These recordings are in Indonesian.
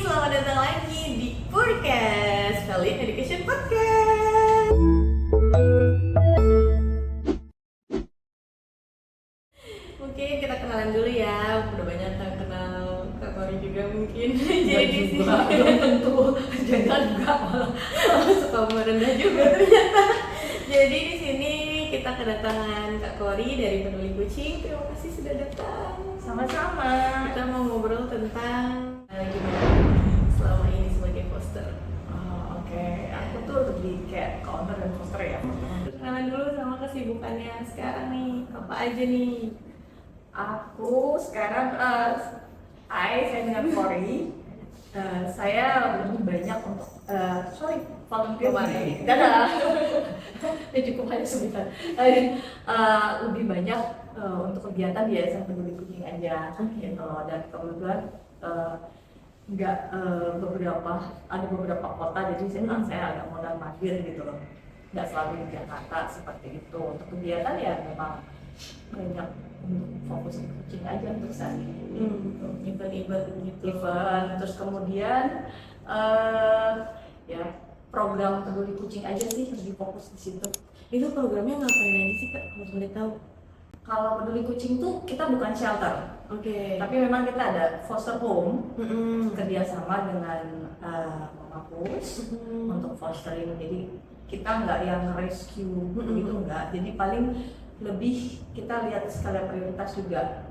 selamat datang lagi di podcast Valid Education Podcast. Mungkin kita kenalan dulu ya, udah banyak yang kenal Kak Kori juga mungkin. Jadi di sini belum tentu, jangan juga malah suka merendah juga ternyata. Jadi di sini kita kedatangan Kak Kori dari Peduli Kucing. Terima kasih sudah datang. sama-sama. Kita mau ngobrol tentang gimana selama ini sebagai poster. Oke. Aku tuh lebih kayak counter dan poster ya. Kenalan dulu sama kesibukannya sekarang nih, apa aja nih? Aku sekarang, saya dengan Cory. Saya lebih banyak untuk, volunteer Kemarin. di dadah. Ya cukup hanya sebentar. Lebih banyak untuk kegiatan di Yayasan Peduli Kucing aja, gitu. Dan kebetulan nggak ada beberapa kota, jadi saya agak modal mandir gitu loh. Nggak selalu di Jakarta seperti itu. Untuk kegiatan ya memang banyak fokus ke kucing aja untuk saat ini. Event-event gitu. Terus kemudian ya program peduli kucing aja sih lebih fokus di situ. Itu programnya ngapain aja sih Kak? Kalau boleh tahu. Kalau peduli kucing tuh kita bukan shelter, Oke. tapi memang kita ada foster home Mm-mm. kerjasama dengan Mama Pus untuk fostering. Jadi kita nggak yang rescue gitu, enggak. Jadi paling lebih kita lihat skala prioritas juga.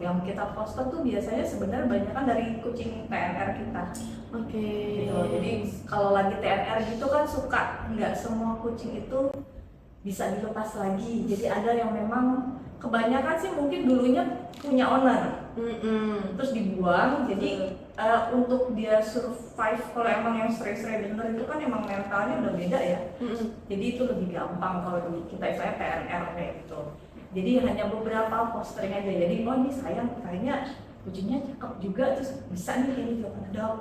Yang kita foster tuh biasanya sebenarnya banyak kan dari kucing TNR kita. Oke. Gitu. Jadi kalau lagi TNR gitu kan suka nggak semua kucing itu bisa dilepas lagi. Jadi ada yang memang kebanyakan sih mungkin dulunya punya owner, terus dibuang. Jadi untuk dia survive, kalau emang yang stray bener itu kan emang mentalnya udah beda ya. Jadi itu lebih gampang kalau di kita saya PNR kayak gitu. Jadi hanya beberapa fostering aja. Jadi oh ini sayang kayaknya kucingnya cakep juga, terus bisa nih kayak gitu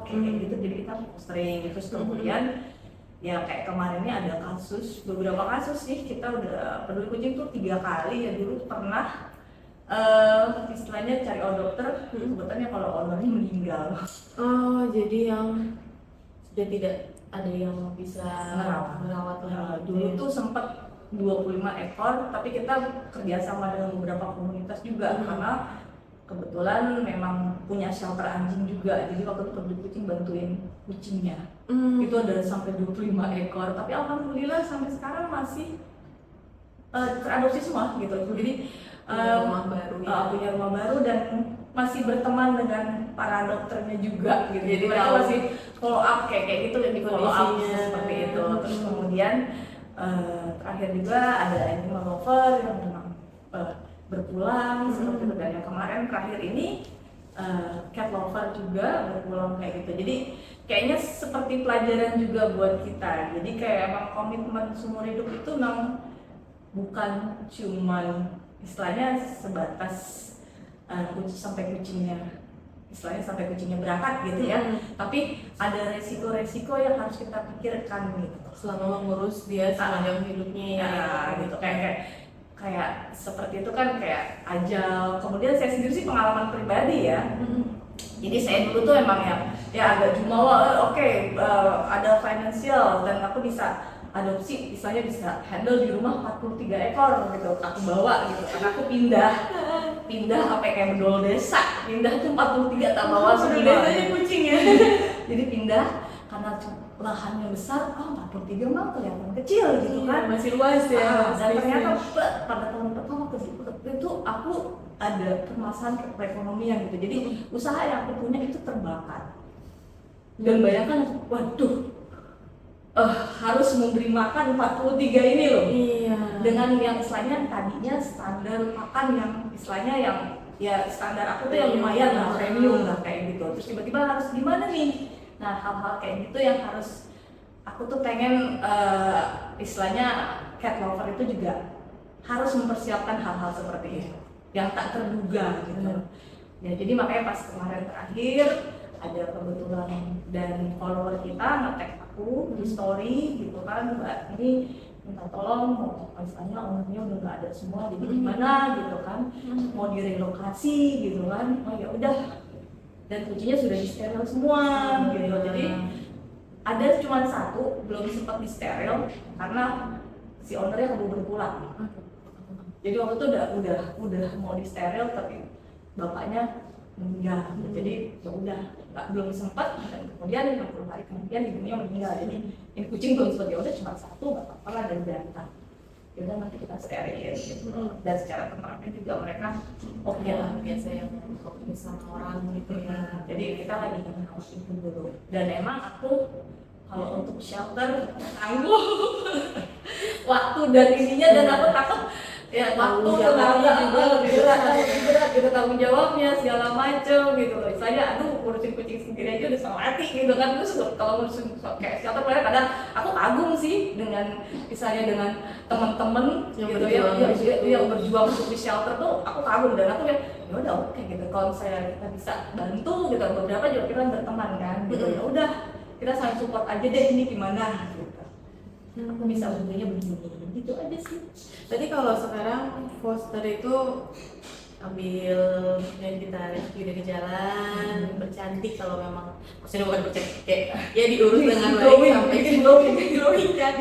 kayak gitu. Jadi kita fostering. Terus kemudian ya kayak kemarin ini ada beberapa kasus sih, kita udah peduli kucing tuh 3 kali ya. Dulu pernah istilahnya cari dokter, sebetulnya kalau ownernya meninggal. Oh, jadi yang sudah tidak ada yang bisa merawat lagi. Dulu tuh sempat 25 ekor, tapi kita kerjasama dengan beberapa komunitas juga karena kebetulan memang punya shelter anjing juga. Jadi waktu itu peduli kucing bantuin kucingnya. Itu ada sampai 25 ekor, tapi alhamdulillah sampai sekarang masih teradopsi semua gitu. Jadi punya rumah baru dan masih berteman dengan para dokternya juga gitu. Jadi mereka masih follow up kayak gitu, di follow up seperti itu. Terus kemudian terakhir juga ada animal lover yang memang berpulang seperti itu. Dan yang kemarin terakhir ini cat lover juga berpulang kayak gitu. Jadi kayaknya seperti pelajaran juga buat kita. Jadi kayak emang komitmen seumur hidup itu memang bukan cuman istilahnya sebatas kucingnya berangkat gitu ya. Tapi ada resiko-resiko yang harus kita pikirkan gitu selama mengurus dia sepanjang hidupnya ya. Gitu kayak seperti itu kan, kayak ajal. Kemudian saya sendiri sih pengalaman pribadi ya. Jadi saya dulu tuh emang ya agak jumawa, ada financial dan aku bisa adopsi, misalnya bisa handle di rumah 43 ekor gitu, aku bawa gitu, karena aku pindah apa kayak bedol desa, pindah tuh 43 tak bawa semua. Desanya kucing ya. Jadi pindah karena lahannya besar, 43 mah kelihatan kecil gitu kan. Masih luas ya. Dan ternyata pada tahun pertama itu aku ada permasalahan perekonomian gitu. Jadi usaha yang aku punya itu terbakar. Dan bayangkan, waduh, harus memberi makan 43 ini loh. Iya. Dengan yang istilahnya tadinya standar makan yang istilahnya yang ya standar aku tuh yang lumayan lah, premium lah kayak gitu. Terus tiba-tiba harus gimana nih? Nah, hal-hal kayak gitu yang harus aku tuh pengen istilahnya cat lover itu juga harus mempersiapkan hal-hal seperti itu yang tak terduga gitu. Ya, jadi makanya pas kemarin terakhir ada kebetulan dan follower kita nge-tag aku di story gitu kan, Mbak ini minta tolong, misalnya ownernya udah nggak ada semua, jadi gimana gitu kan, mau direlokasi gitu kan. Oh ya udah, dan kucingnya sudah disteril semua gitu. Jadi ada cuma satu belum sempat disteril karena si ownernya keburu pulang. Jadi waktu itu udah mau disteril tapi bapaknya meninggal. Jadi ya udah belum sempat, dan kemudian 60 hari kemudian ibunya meninggal. Jadi ini kucing belum sempat, ya udah cuma satu nggak apa-apa lah dari berantak. Ya udah nanti kita sterilin gitu. Dan secara temperamen juga mereka oke lah, biasa yang komunikasi sama orang gitu ya. Jadi kita lagi ngawasi itu dulu. Dan emang aku kalau untuk shelter tangguh waktu dan ininya, dan aku takut ya waktu tenaga juga lebih berat gitu, tanggung jawabnya segala macem gitu loh. Saya aduh ngurusin kucing sendiri aja udah setengah mati gitu kan. Terus kalau ngurusin kayak shelter kadang aku kagum sih dengan misalnya dengan teman-teman gitu yang berjuang untuk di shelter tuh, aku kagum. Dan aku ya udah oke gitu, kalau misalnya kita bisa bantu gitu, beberapa juga kita berteman kan gitu, ya udah kita saling support aja deh, ini gimana gitu. Aku bisa bantunya begini, gitu aja sih. Berarti kalau sekarang foster itu ambil yang kita rescue dari jalan, bercantik kalau memang maksudnya bukan bercantik kayak ya diurus dengan baik sampai glowing kan,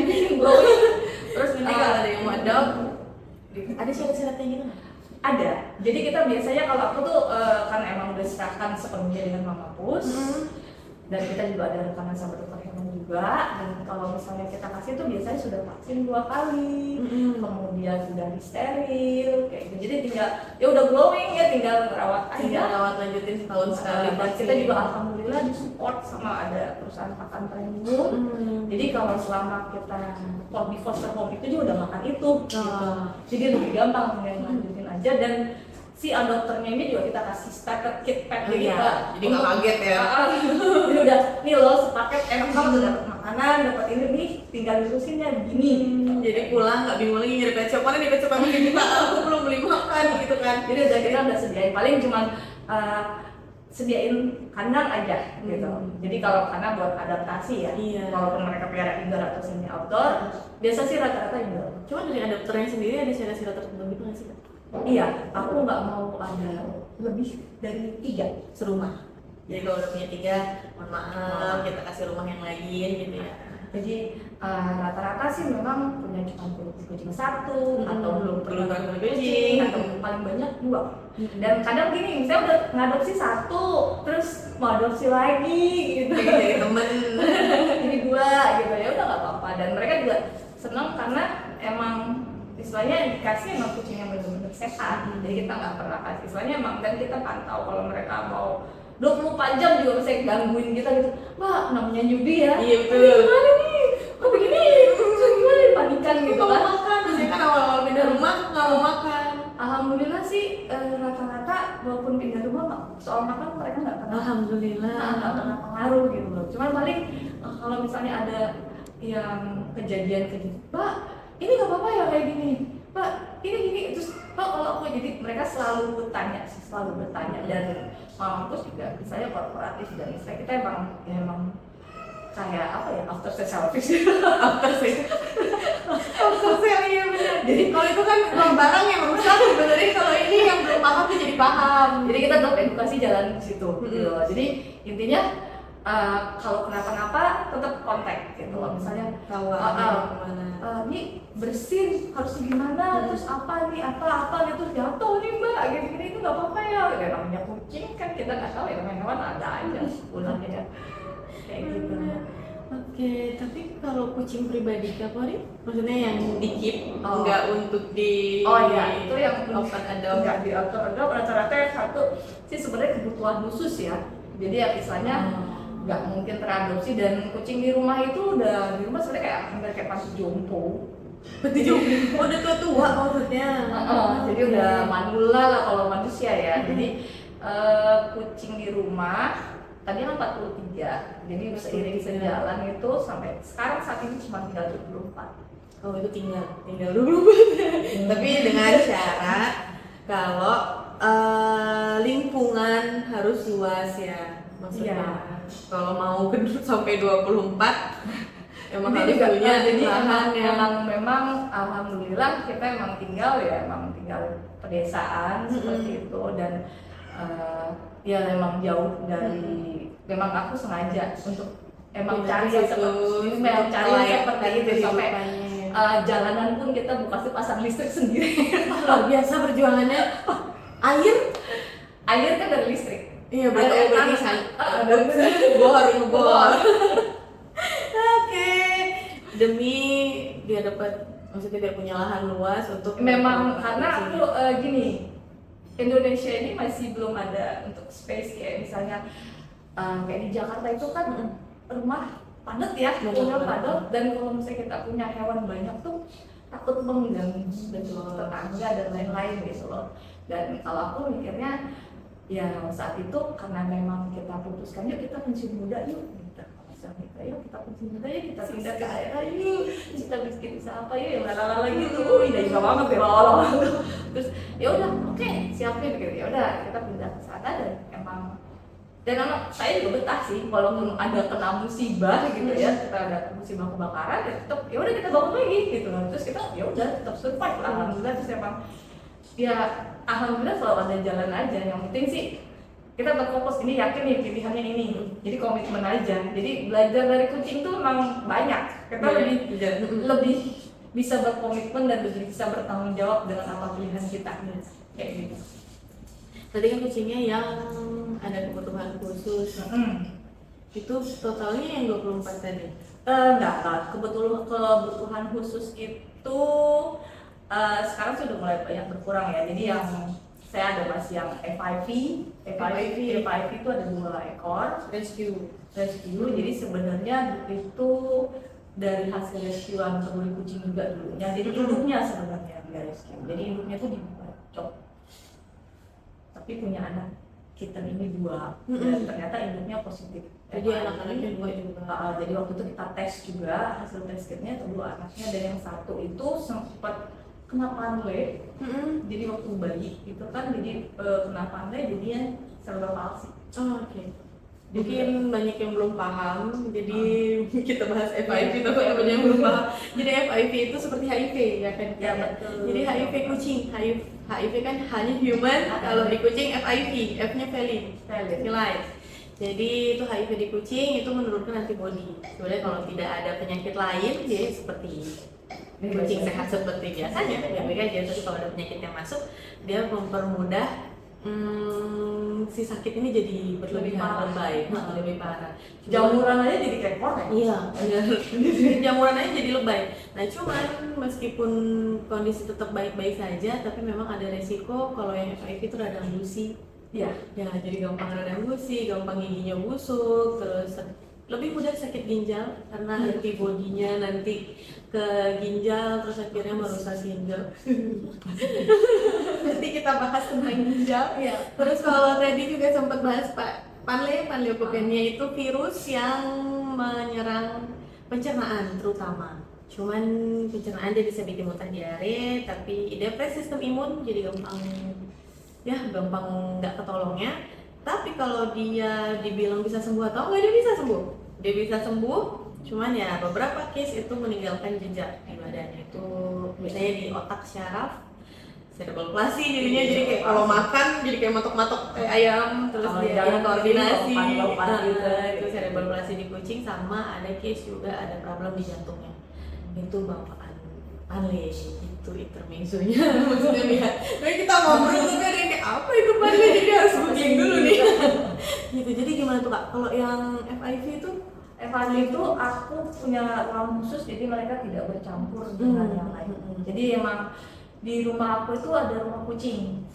terus nanti kalau ada yang mau adopt ada syarat-syaratnya gitu nggak? Ada. Jadi kita biasanya kalau aku tuh kan emang udah serahkan sepenuhnya dengan Mama Pus. Dan kita juga ada rekaman sama dokter hewan juga. Dan kalau misalnya kita kasih tuh biasanya sudah vaksin 2 kali, kemudian sudah disteril kayak gitu. Jadi tinggal ya udah glowing ya, tinggal rawat aja. Tinggal rawat lanjutin setahun sekali. Dan kita juga alhamdulillah disupport sama ada perusahaan pakan premium. Jadi kalau selama kita di foster home itu juga udah makan itu gitu. Jadi lebih gampang tinggal lanjutin aja. Dan si adopternya ini juga kita kasih starter kit pack kita, jadi nggak kaget ya. Jadi udah nih lo sepaket enak banget, udah dapat makanan, dapat ini nih, tinggal diurusinnya begini. Jadi pulang nggak bingung lagi nyari pet shop, mana di pet shop yang kita aku belum beli makan gitu kan. Jadi udah kita udah sediain, paling cuman sediain kandang aja gitu. Jadi kalau kandang buat adaptasi ya, walaupun mereka pelihara indoor atau semi outdoor, biasa sih rata-rata indoor. Cuma dari adopternya sendiri ada syarat-syarat tertentu gitu nggak sih? Iya, aku nggak mau ada lebih dari 3 serumah. Jadi kalau udah punya 3, mohon maaf kita kasih rumah yang lain gitu ya. Jadi rata-rata sih memang punya cuma kucing 1 atau belum pernah kucing atau paling banyak 2. Dan kadang gini, misalnya udah ngadopsi 1, terus mau adopsi lagi gitu. Dari temen. Jadi 2 gitu, ya udah nggak apa-apa. Dan mereka juga senang karena emang istilahnya dikasih emang kucing yang benar-benar sehat. Jadi kita nggak pernah kasih, istilahnya emang, dan kita pantau kalau mereka mau 24 jam juga bisa gangguin kita gitu. Mbak, namanya newbie ya. Iya betul. Gimana nih? Kok begini? Gimana panikan gitu kan? Mau makan, biasanya kan awal-awal pindah rumah nggak mau makan. Alhamdulillah sih rata-rata walaupun pindah rumah soal makan mereka nggak pernah. Alhamdulillah. Nggak pernah pengaruh gitu loh. Cuman paling kalau misalnya ada yang kejadian, Mbak, ini nggak apa-apa ya kayak gini, Pak, ini gini, terus Pak kalau aku, jadi mereka selalu bertanya sih, selalu bertanya. Dan Mama Pus juga misalnya korporatif, dan misalnya kita emang kayak apa ya, after sale service After sale iya benar. Jadi kalau itu kan barang yang rusak sebenarnya, kalau ini yang belum paham tuh jadi paham. Jadi kita tetap edukasi jalan di situ gitu. Jadi intinya kalau kenapa-napa tetap kontak gitu loh. Misalnya ini bersin harus gimana, terus apa nih, apa gitu, jatuh nih Mbak, gini-gini itu nggak apa-apa ya. Ya namanya kucing kan kita nggak tahu ya, namanya hewan ada aja pulangnya ya. Kayak gitu. Oke, tapi kalau kucing pribadi Kak Kori, maksudnya yang di-keep, nggak untuk di itu yang open adopt. nggak di open adopt, rata-rata yang satu sih sebenarnya kebutuhan khusus ya. Jadi ya misalnya nggak mungkin teradopsi, dan kucing di rumah itu udah di rumah sebenarnya kayak hampir kayak panti jompo. Panti jompo, udah tua maksudnya. Jadi udah manula lah kalau manusia ya. Jadi kucing di rumah tadi kan 43, jadi seiring sejalan itu sampai sekarang saat ini cuma tinggal 24. Oh itu tinggal dulu. Tapi dengan syarat kalau lingkungan harus luas ya, maksudnya. Kalau mau gendut sampai 24 emang harus punya lahan yang memang alhamdulillah kita emang tinggal pedesaan seperti itu. Dan ya memang jauh dari, memang aku sengaja untuk emang Pindah cari ke yang situ, seperti memang cari yang seperti itu sampai kehidupannya. jalanan pun kita pasti pasang listrik sendiri. Luar biasa perjuangannya. Air. Air kan dari listrik. Iya Air berarti ngebor. Oke, demi dia dapat, maksudnya dia punya lahan luas untuk memang karena aku gini, Indonesia ini masih belum ada untuk space kayak misalnya kayak di Jakarta itu kan rumah padat ya, punya padat, dan kalau misalnya kita punya hewan banyak tuh takut mengganggu tetangga dan lain-lain gitu loh. Dan kalau aku mikirnya ya saat itu karena memang kita putuskan yuk kita pensiun muda yuk, kita yuk kita pensiun muda yuk, kita pindah ke daerah yuk, kita bikin usaha apa yuk, yang lalala gitu. Udah juga banget ya awal-awal. Terus ya udah oke, siapin gitu, ya udah kita pindah ke sana. Dan emang dan anak saya juga betah sih, walaupun ada kena musibah gitu ya, kita ada musibah kebakaran ya tetap ya udah kita bangun lagi gitu loh. Terus kita ya udah tetap survive lah, alhamdulillah. Terus emang ya alhamdulillah selalu ada jalan aja. Yang penting sih kita berfokus, ini yakin nih pilihannya ini, jadi komitmen aja. Jadi belajar dari kucing tuh emang banyak, kita lebih bisa berkomitmen dan lebih bisa bertanggung jawab dengan apa pilihan kita kayak gitu. Tadi kan kucingnya yang ada kebutuhan khusus. Itu totalnya yang 24 tadi? Enggak, kebutuhan khusus itu sekarang sudah mulai banyak berkurang ya. Jadi yang saya ada masih yang FIV itu ada 2 ekor Rescue. Jadi sebenarnya itu dari hasil rescuean peduli kucing juga dulunya. Jadi induknya sebenarnya dia rescue. Jadi induknya tuh dibacok. Tapi punya anak kitten ini 2 dan ternyata induknya positif. Jadi anak-anaknya 2 juga. Jadi waktu itu kita tes juga hasil tes kitnya kedua anaknya, dan yang satu itu sempat kena panle. Jadi waktu bayi itu kan jadi kena panle jadinya cerebral palsy. Oke. Mungkin banyak yang belum paham, jadi kita bahas FIV tapi banyak yang belum paham. Jadi FIV itu seperti HIV ya kan? Ya betul. Jadi HIV kucing, HIV kan hanya human, kalau di kucing FIV, F-nya feline. Jadi itu HIV di kucing itu menurunkan antibodi. Sebenarnya kalau tidak ada penyakit lain dia seperti kucing sehat seperti biasanya, baik-baik aja. Tapi kalau ada penyakit yang masuk, dia mempermudah si sakit ini jadi berlebihan, lebih parah. Jamuran aja jadi kayak korek. Iya, jamuran aja jadi lebay. Nah cuman meskipun kondisi tetap baik-baik saja, tapi memang ada resiko kalau yang FIV itu radang gusi. Iya. Ya jadi gampang radang gusi, gampang giginya busuk, terus lebih mudah sakit ginjal karena antibodinya nanti ke ginjal, terus akhirnya merusak ginjal. Nanti kita bahas tentang ginjal. Terus kalau tadi juga sempat bahas Panleukopenia itu virus yang menyerang pencernaan terutama. Cuman pencernaan dia bisa bikin muntah, diare, tapi depresi sistem imun jadi gampang nggak ketolongnya. Tapi kalau dia dibilang bisa sembuh atau enggak, dia bisa sembuh. Dia bisa sembuh, cuman ya beberapa case itu meninggalkan jejak di badannya. Itu biasanya di otak syaraf, cerebral palsy jadinya, jadi kayak kalau makan jadi kayak matok-matok kayak ayam, terus dia koordinasi. Itu cerebral palsy di kucing, sama ada case juga ada problem di jantungnya. Itu bapaan Panle itu intermezzonya. Maksudnya lihat, kita ngobrol tuh kan kayak apa itu Panle, jadi harus googling dulu nih. Gitu. Jadi gimana tuh Kak? Kalau yang FIV itu aku punya ruang khusus, jadi mereka tidak bercampur dengan yang lain. Jadi emang di rumah aku itu ada rumah kucing.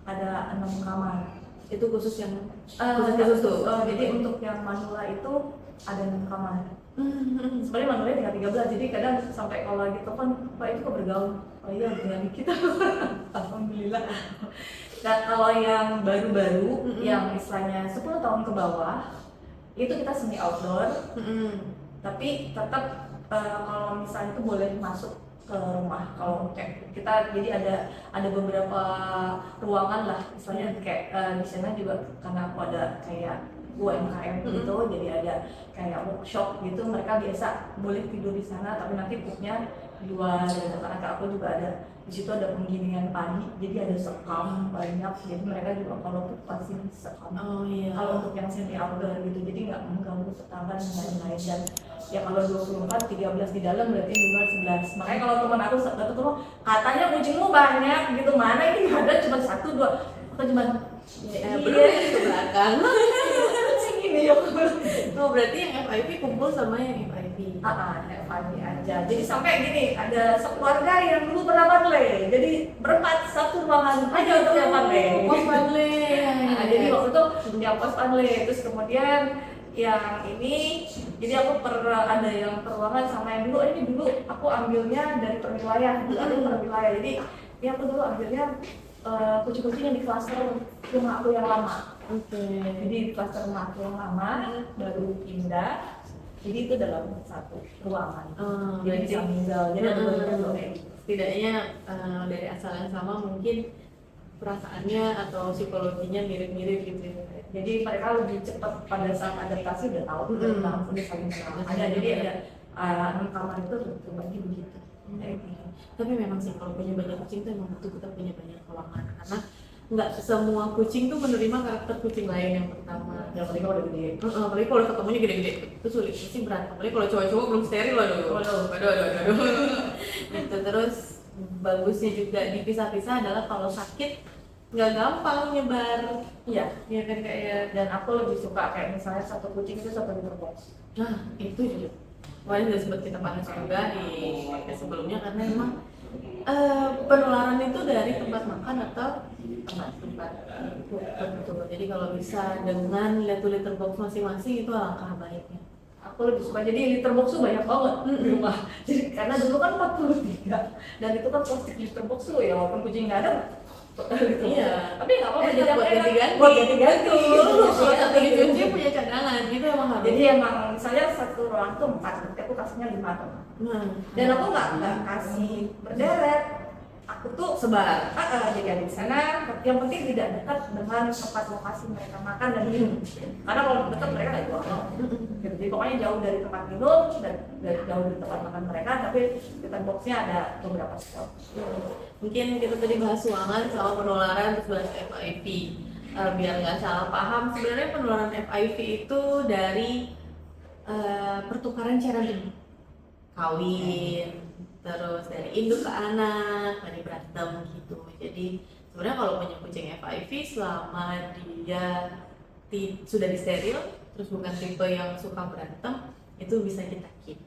Ada 6 kamar. Itu khusus yang khusus tuh. Jadi untuk yang manula itu ada 6 kamar. Sebenarnya manualnya tinggal 13, jadi kadang sampai kalau lagi telepon, Pak itu kok bergaul? Oh iya, dengan kita. Alhamdulillah. Nah kalau yang baru-baru, yang istilahnya 10 tahun ke bawah, itu kita semi outdoor. Tapi tetap kalau misalnya itu boleh masuk ke rumah. Kalau kita jadi ada beberapa ruangan lah, istilahnya kayak di sana juga karena aku ada kayak UMKM gitu, jadi ada kayak workshop gitu, mereka biasa boleh tidur di sana, tapi nanti pupnya di luar gitu. Karena kayak aku juga ada di situ ada penggilingan padi, jadi ada sekam banyak, jadi mereka juga kalau tuh pasti sekam. Oh iya. Kalau untuk yang semi outdoor gitu, jadi nggak mengganggu tetangga dan lain-lain. Dan ya kalau 24, 13 di dalam berarti di luar 11. Makanya kalau teman aku ketemu katanya kucingmu banyak gitu, mana ini nggak ada, cuma 1, 2. Aku cuma belum yang ke belakang. kucing ini ya. Oh berarti yang FIV kumpul sama yang FIV. FIV aja. Jadi sampai gini, ada sekeluarga yang dulu pernah panle. Jadi berempat satu ruangan aja untuk yang panle. Pos panle. Jadi waktu itu yang pos panle, terus kemudian yang ini, jadi aku ada yang per ruangan sama yang dulu. Ini dulu aku ambilnya dari per wilayah, ada per wilayah. Jadi ini aku dulu ambilnya kucing-kucing yang di klaster rumah aku yang lama. Jadi di klaster rumah aku yang lama baru pindah. Jadi itu dalam satu ruangan. Jadi bisa tinggal. Jadi ada beberapa setidaknya dari asal yang sama mungkin perasaannya atau psikologinya mirip-mirip gitu ya. Jadi mereka lebih cepat pada saat adaptasi udah tahu tentang udah saling kenal. Jadi ada 6 kamar itu terbagi begitu. Tapi memang sih kalau punya banyak kucing tuh emang butuh kita punya banyak ruangan karena nggak semua kucing tuh menerima karakter kucing lain yang pertama. Yang penting kalau udah gede. Apalagi kalau ketemunya gede-gede itu sulit pasti berat. Apalagi kalau cowok-cowok belum steril aduh. Gitu. Terus bagusnya juga dipisah-pisah adalah kalau sakit nggak gampang nyebar. Iya. Ya kan kayak. Dan aku lebih suka kayak misalnya satu kucing itu 1 liter box. Nah itu juga. Kemarin udah sempat kita bahas juga di sebelumnya karena emang penularan itu dari tempat makan atau tempat betul. Jadi kalau bisa dengan liter box masing-masing itu alangkah baiknya. Aku lebih suka, jadi liter box tuh banyak banget di rumah. Jadi karena dulu kan 43 dan itu kan plastik liter box tuh ya walaupun kucing nggak ada. Gitu. Iya. Tapi nggak apa-apa jadi buat ganti-ganti. Buat ganti-ganti. Kalau satu dicuci punya cadangan gitu emang harus. Jadi emang misalnya satu ruang tuh 4, tapi aku kasihnya 5 teman. Dan aku nggak kasih berderet. Aku tuh sebar. Jadi ada di sana. Yang penting tidak dekat dengan tempat lokasi mereka makan dan minum. Karena kalau dekat mereka nggak jual. Jadi pokoknya jauh dari tempat minum dan jauh dari tempat makan mereka. Tapi litter boxnya ada beberapa spot. Mungkin kita tadi bahas ruangan sama penularan terus bahas FIV. Biar nggak salah paham, sebenarnya penularan FIV itu dari pertukaran cairan tubuh, kawin, terus dari induk ke anak, dari berantem gitu. Jadi sebenarnya kalau punya kucing FIV selama dia sudah disteril, terus bukan tipe yang suka berantem, itu bisa kita keep.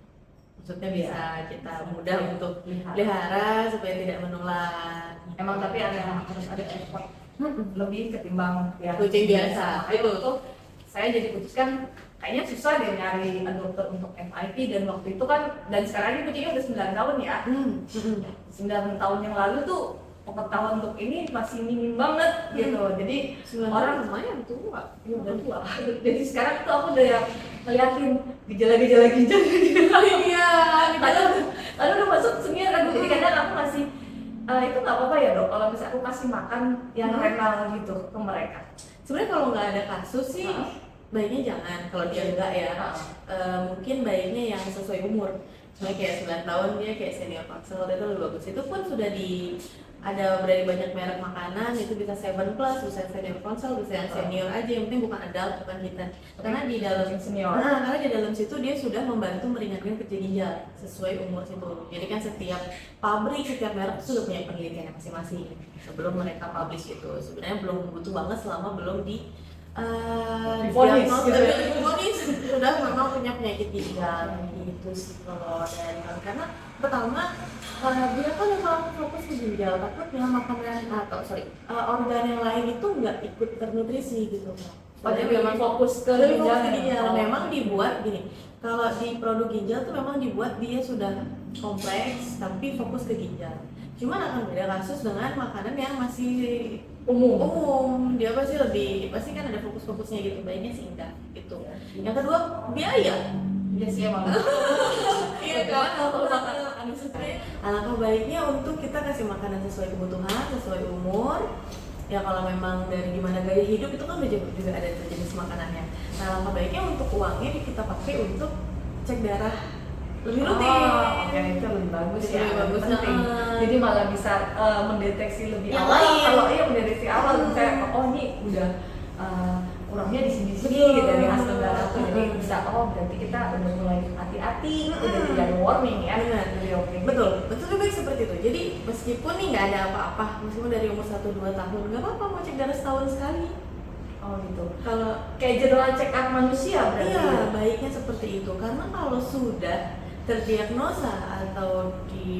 Maksudnya bisa kita mudah untuk pelihara supaya tidak menular. Emang tapi harus ada effort lebih ketimbang ya kucing biasa. Itu saya jadi putuskan kayaknya susah deh nyari dokter untuk FIV dan waktu itu kan dan sekarang ini kucingnya udah 9 tahun ya. 9 tahun yang lalu tuh pengetahuan untuk ini masih minim banget gitu. Jadi orang lumayan tua. Iya udah tua. Jadi sekarang tuh aku udah yang ngeliatin gejala-gejala ginjal. Iya, lalu udah masuk senior kan. Jadi kadang aku masih itu nggak apa-apa ya dok kalau misalnya aku kasih makan yang renal gitu ke mereka. Sebenarnya kalau nggak ada kasus sih baiknya jangan. Kalau dia enggak ya mungkin baiknya yang sesuai umur. Misalnya kayak 9 tahun dia kayak senior Paxel itu lebih bagus. Itu pun sudah ada berani banyak merek makanan, itu bisa 7 plus, bisa senior Paxel, bisa yang senior aja, yang penting bukan adult, bukan hitam. Karena di dalam senior, karena di dalam situ dia sudah membantu meringankan kerja ginjal sesuai umur situ. Jadi kan setiap pabrik, setiap merek sudah punya penelitian masing-masing sebelum mereka publish itu. Sebenarnya belum butuh banget selama belum divonis sudah memang punya penyakit ginjal gitu sih kalau dari karena pertama dia kan memang fokus ke ginjal, takutnya makanan organ yang lain itu nggak ikut ternutrisi gitu. Padahal memang fokus ke ginjal. Memang dibuat gini, kalau di produk ginjal tuh memang dibuat dia sudah kompleks tapi fokus ke ginjal. Cuman akan beda kasus dengan makanan yang masih umum. Dia pasti kan ada fokus-fokusnya gitu. Baiknya sih enggak gitu. Yang kedua biaya. Iya sih emang. Iya kan, kalau makanan sesuai. Alangkah baiknya untuk kita kasih makanan sesuai kebutuhan, sesuai umur. Ya kalau memang dari gimana gaya hidup itu kan juga ada jenis makanannya. Nah alangkah baiknya untuk uangnya kita pakai untuk cek darah lebih rutin. Oke, itu lebih bagus Itu ya, lebih bagus, penting. Jadi malah bisa mendeteksi lebih Yang awal. lain. Kalau mendeteksi awal, misalnya ini udah kurangnya di sini Betul. dari hasil darah tuh, jadi bisa berarti kita udah mulai hati-hati, udah jadi ada warning ya. Benar. Jadi oke. Betul, betul lebih baik seperti itu. Jadi meskipun nih nggak ada apa-apa, meskipun dari umur 1-2 tahun nggak apa-apa mau cek darah setahun sekali. Oh gitu. Kalau Kayak general check up manusia berarti. iya, baiknya seperti itu. Karena kalau sudah terdiagnosa atau di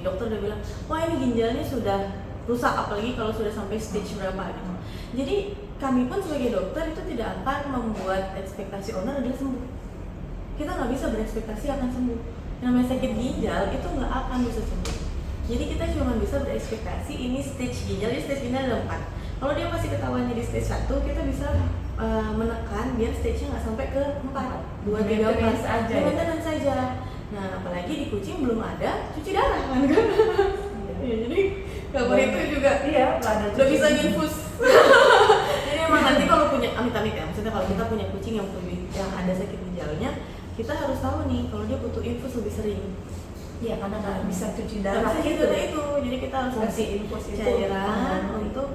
dokter udah bilang, wah ini ginjalnya sudah rusak, apalagi kalau sudah sampai stage berapa gitu. Jadi kami pun sebagai dokter itu tidak akan membuat ekspektasi owner adalah sembuh. Kita nggak bisa berekspektasi akan sembuh. Yang namanya sakit ginjal itu nggak akan bisa sembuh. Jadi kita cuma bisa berekspektasi ini stage ginjal, jadi stage ginjal ada 4. Kalau dia masih ketahuannya di stage 1, kita bisa menekan biar stage-nya nggak sampai ke 4, 2, 3, 4 Maintenance aja ya? Maintenance saja. Nah, apalagi di kucing belum ada cuci darah kan? Ya, jadi kabar itu juga Iya, ada udah bisa infus. Jadi emang nanti kalau punya amit-amit ya, maksudnya kalau kita punya kucing yang ada sakit ginjalnya, kita harus tahu nih kalau dia butuh infus lebih sering. Iya, karena nggak bisa cuci Darah darah itu, jadi kita harus Fungsi kasih infus itu cairan untuk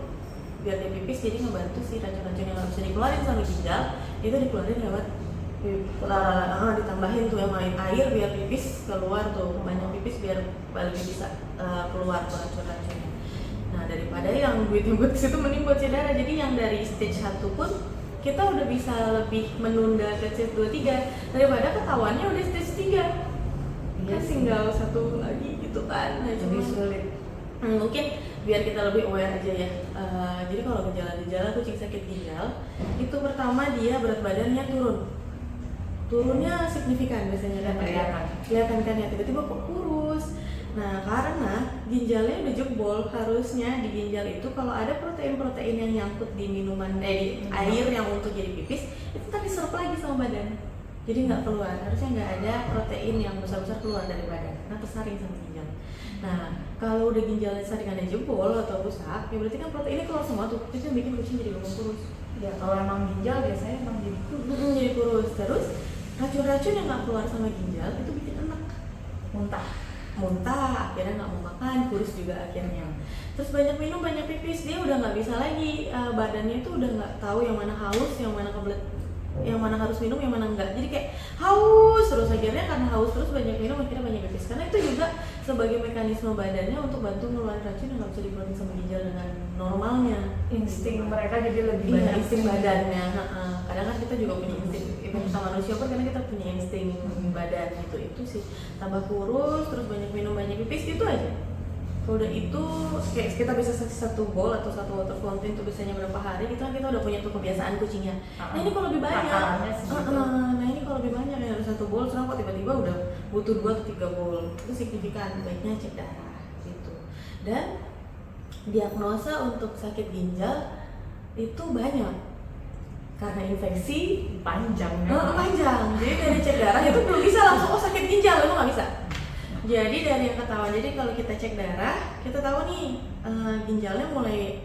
biar dia pipis, jadi ngebantu si racun-racun yang nggak bisa dikeluarin sama ginjal itu dikeluarin lewat ditambahin tuh yang main air biar pipis keluar tuh, banyak pipis biar lebih bisa keluar tuh racun-racunnya. Nah, daripada yang buat situ mending buat cek darah. Jadi yang dari stage 1 pun kita udah bisa lebih menunda ke stage 2-3 daripada ketahuannya udah stage 3. Kan tinggal satu lagi gitu kan. Nah, jadi sulit. Mungkin biar kita lebih aware aja ya. Jadi kalau gejala-gejala kucing sakit ginjal itu pertama dia berat badannya turunnya signifikan biasanya kan, kelihatan kan ya, tiba-tiba kok kurus. Nah, karena ginjalnya udah jebol, harusnya di ginjal itu kalau ada protein-protein yang nyangkut di minuman di air yang untuk jadi pipis itu tadi diserap lagi sama badan, jadi nggak keluar. Harusnya nggak ada protein yang besar-besar keluar dari badan karena tersaring sama ginjal. Nah, kalau udah ginjalnya saringannya jebol atau rusak, ya berarti kan proteinnya keluar semua tuh, itu yang bikin kucing jadi gampang kurus. Ya kalau emang ginjal biasanya emang jadi kurus. Jadi kurus. Terus racun-racun yang nggak keluar sama ginjal itu bikin enak, muntah, akhirnya nggak mau makan, kurus juga akhirnya. Terus banyak minum, banyak pipis, dia udah nggak bisa lagi, badannya itu udah nggak tahu yang mana haus, yang mana kebelet, yang mana harus minum, yang mana enggak. Jadi kayak haus terus, akhirnya karena haus terus banyak minum, akhirnya banyak pipis. Karena itu juga sebagai mekanisme badannya untuk bantu ngeluarin racun yang nggak bisa dikeluarin sama ginjal dengan normalnya. Insting mereka jadi lebih Iya, banyak. insting badannya. Kadang kan kita juga punya insting, kita manusia pun karena kita punya insting badan gitu. Itu sih tambah kurus, terus banyak minum, banyak pipis, itu aja. Kalau udah itu kayak kita bisa satu bowl atau satu water fountain tuh biasanya berapa hari, gitu kan kita udah punya tuh kebiasaan kucingnya. Nah ini kalau lebih banyak, nah ini kalau lebih banyak ya, satu bowl, terus kok tiba-tiba udah butuh 2 atau 3 bowl, itu signifikan, baiknya cek darah gitu. Dan diagnosa untuk sakit ginjal itu banyak karena infeksi panjang. Panjang. Jadi dari cek darah itu belum bisa langsung sakit ginjal, itu nggak bisa. Jadi dari yang ketahuan, jadi kalau kita cek darah, kita tahu nih ginjalnya mulai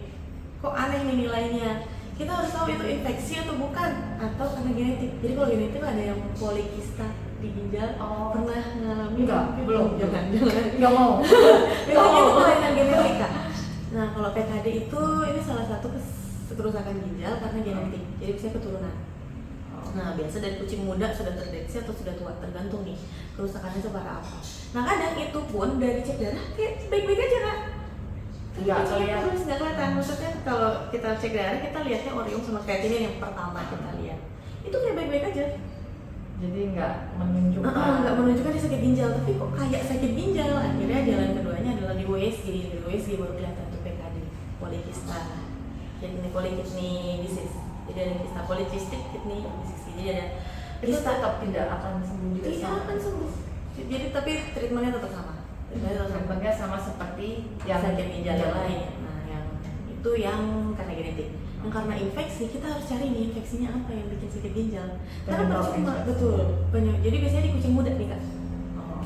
kok aneh nih nilainya. Kita harus tahu itu infeksi atau bukan, atau karena genetik. Jadi kalau genetik ada yang polikista di ginjal, pernah ngalamin? Enggak, belum. Jangan. Nggak mau. Itu kelainan genetika. Nah kalau PKD itu ini salah satu kerusakan ginjal karena genetik, jadi bisa keturunan. Nah biasa dari kucing muda sudah terdeteksi atau sudah tua, tergantung nih kerusakannya separah apa. Nah kadang itu pun dari cek darah kayak baik-baik aja kan? Nggak kelihatan. Terus nggak kelihatan. Maksudnya kalau kita cek darah kita lihatnya orium sama kreatinin yang pertama kita lihat itu kayak baik-baik aja. Jadi nggak menunjukkan. Nggak menunjukkan dia sakit ginjal, tapi kok kayak sakit ginjal. Akhirnya jalan keduanya adalah di USG. Di USG baru kelihatan tuh PKD, polikista. Jadi ini polikidney disease. Jadi ada kista polycystic kidney disease. Jadi ada Itu tetap tidak akan sembuh juga. Iya akan sembuh. Jadi tapi treatmentnya tetap sama. Treatmentnya sama seperti yang sakit ginjal yang lain. Nah yang itu yang karena genetik. Yang karena infeksi kita harus cari nih infeksinya apa yang bikin sakit ginjal. Karena percuma betul banyak. Jadi biasanya di kucing muda nih kak.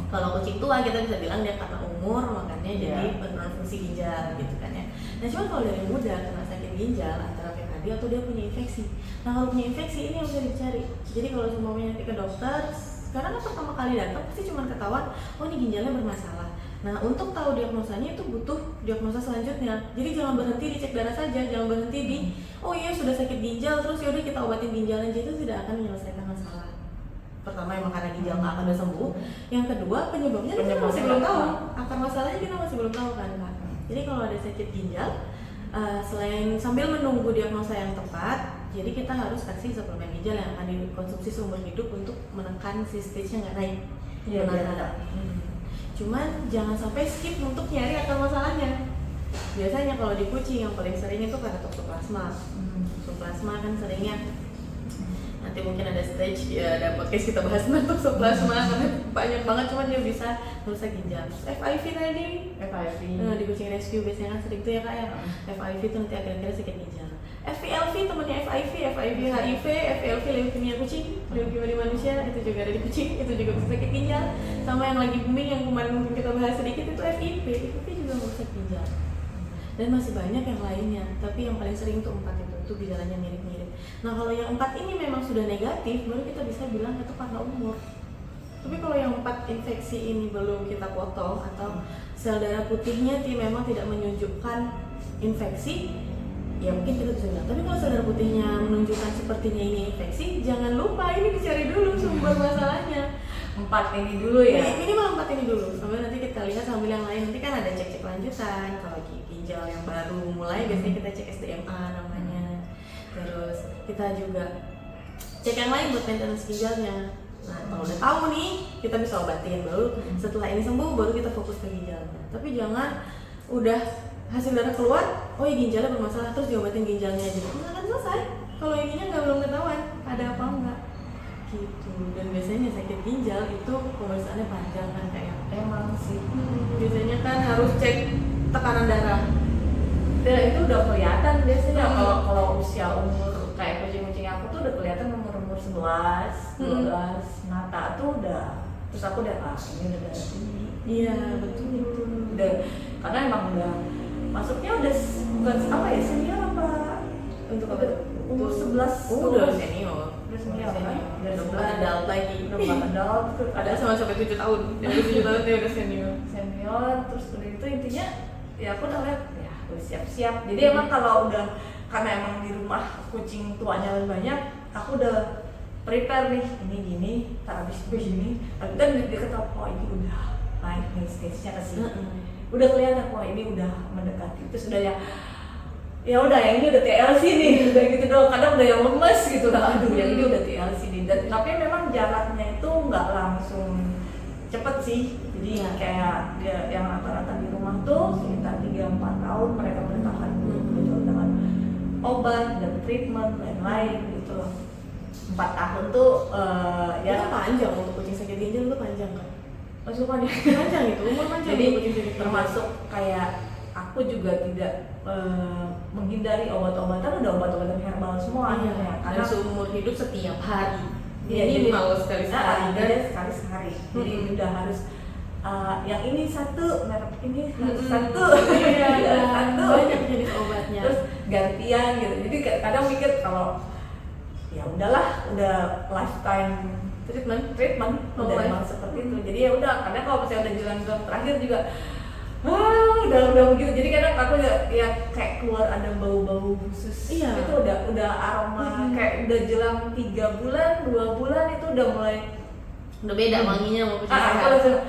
Kalau kucing tua kita bisa bilang dia karena umur makanya jadi penurunan fungsi ginjal gitu kan ya. Nah cuma kalau dari muda kena sakit ginjal antara PKD atau dia punya infeksi. Nah kalau punya infeksi ini yang bisa dicari. Jadi kalau semuanya nanti ke dokter Karena kan pertama kali datang pasti cuma ketahuan, oh ini ginjalnya bermasalah. Nah untuk tahu diagnosanya itu butuh diagnosa selanjutnya. Jadi jangan berhenti dicek darah saja, jangan berhenti di oh iya sudah sakit ginjal terus yaudah kita obatin ginjalnya, itu tidak akan menyelesaikan masalah. Pertama emang karena ginjal nggak akan sembuh. Yang kedua penyebabnya kita masih belum tahu. Akar masalahnya kita masih belum tahu kan Kak. Jadi kalau ada sakit ginjal, selain sambil menunggu diagnosa yang tepat, jadi kita harus kasih suplemen ginjal yang akan dikonsumsi seumur hidup untuk menekan si stage-nya nggak naik. Iya benar. Cuman jangan sampai skip untuk nyari akar masalahnya. Biasanya kalau di kucing yang paling sering itu karena toksoplasma. Toksoplasma kan seringnya nanti mungkin ada stage ya, ada podcast kita bahas tentang toksoplasma karena banyak banget, cuman dia bisa merusak ginjal. FIV tadi, FIV. Di kucing rescue biasanya kan sering tuh ya Kak ya. FIV itu nanti akhir-akhirnya sakit ginjal. FVLV temannya FIV, FIV HIV, FVLV leukemia kucing, leukemia di manusia itu juga ada di kucing, itu juga bisa sakit ginjal. Sama yang lagi booming yang kemarin mungkin kita bahas sedikit itu FIP, FIP juga merusak ginjal. Dan masih banyak yang lainnya, tapi yang paling sering tuh 4 itu gejalanya mirip-mirip. Nah kalau yang 4 ini memang sudah negatif, baru kita bisa bilang itu karena umur. Tapi kalau yang 4 infeksi ini belum kita potong atau sel darah putihnya memang tidak menunjukkan infeksi, ya mungkin kita bisa bilang. Tapi kalau sel darah putihnya menunjukkan sepertinya ini infeksi, jangan lupa ini dicari dulu sumber masalahnya. 4 ini dulu ya? Minimal 4 ini dulu, sambil nanti kita lihat sambil yang lain. Nanti kan ada cek-cek lanjutan, kalau ginjal yang baru mulai biasanya kita cek SDMA namanya. Terus kita juga cek yang lain buat maintenance ginjalnya. Nah kalau udah tahu nih, kita bisa obatin, baru setelah ini sembuh baru kita fokus ke ginjalnya. Tapi jangan udah hasil darah keluar, oh ya ginjalnya bermasalah terus diobatin ginjalnya aja, nggak akan selesai kalau ininya nggak belum ketahuan ada apa enggak gitu. Dan biasanya sakit ginjal itu pemeriksaannya panjang kan kayak Emang sih. Biasanya kan harus cek tekanan darah. Dan itu udah kelihatan biasanya kalau usia umur kayak kucing-kucing aku tuh udah kelihatan umur 11, 12, Nata tuh udah, terus aku udah ini udah darah tinggi. Iya betul. Udah, karena emang udah masuknya udah bukan apa ya senior apa Untuk apa? umur 11 udah senior. Udah senior kan? Udah bukan adult lagi. Udah bukan adult, terus Ada sama sampai 7 tahun. Dari 7 tahun dia udah senior. senior, terus udah itu intinya ya aku udah lihat ya udah siap-siap. Jadi emang kalau udah karena emang di rumah kucing tuanya lebih banyak, aku udah prepare nih ini gini, tar abis begini. Tapi kan dia ketawa oh ini udah naik nih stage-nya ke sini. Udah kelihatan wah ini udah mendekati. Terus udah ya udah yang ini udah TLC nih, udah gitu doang. Kadang udah yang lemes gitu lah, aduh yang ini udah TLC nih. Dan tapi memang jaraknya itu nggak langsung cepet sih. Jadi kayak dia yang rata-rata di rumah tuh sekitar 3-4 tahun mereka bertahan gitu dengan obat dan treatment lain-lain gitu. 4 tahun tuh Ya itu panjang untuk kucing sakit ginjal itu panjang kan? masuk panjang. Panjang itu umur panjang. Jadi kucing sakit ginjal. termasuk kayak aku juga tidak menghindari obat-obatan, udah obat-obatan herbal semua akhirnya karena seumur hidup setiap hari. Iya, Ini jadi mau sekali sehari kan? Jadi sekali sehari. Jadi udah harus yang ini satu, merek ini harus satu, satu banyak jenis obatnya. Terus gantian gitu. Jadi kadang mikir kalau ya udahlah, udah lifetime treatment udah emang seperti itu. Jadi ya udah, karena kalau misalnya udah jalan terakhir juga udah begitu. Jadi kadang aku ya kayak keluar ada bau-bau khusus. Iya. Itu udah aroma kayak udah jelang 3 bulan, 2 bulan itu udah mulai udah beda wanginya mau kucing sehat.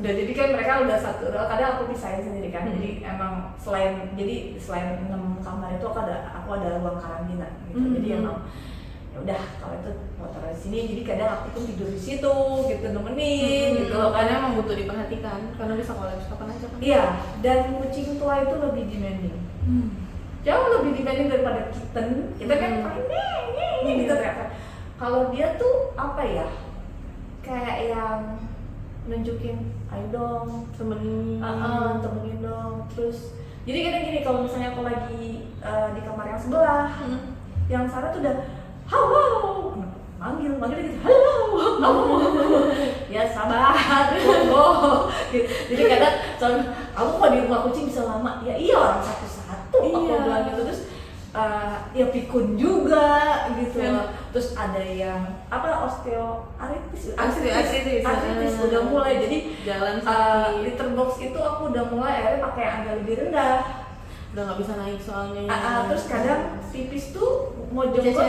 Udah jadi kan mereka udah satu, kadang aku pisahin sendiri kan. Jadi emang selain 6 kamar itu aku ada ruang karantina gitu. Jadi emang ya udah kalau itu mau taruh di sini, jadi kadang aku tuh tidur di situ gitu nemenin gitu. Karena emang butuh diperhatikan karena bisa kolaps kapan aja kan. Iya, dan kucing tua itu lebih demanding. Jauh lebih demanding daripada kitten. Kita kan paling gitu ternyata. Kalau dia tuh apa ya? Kayak yang nunjukin ayo dong temenin dong. Terus jadi kadang gini, kalau misalnya aku lagi di kamar yang sebelah, yang Sarah tuh udah halo manggil gitu halo ya sabar tunggu gitu. Jadi kadang soalnya aku kok di rumah kucing bisa lama ya iya orang satu-satu aku bilang gitu. Terus ya pikun juga gitu terus ada yang osteoartritis Artritis. udah mulai. Jadi Jalan sakit. litter box itu aku udah mulai akhirnya pakai yang agak lebih rendah. Udah nggak bisa naik soalnya. Terus kadang pipis tuh mau jongkok,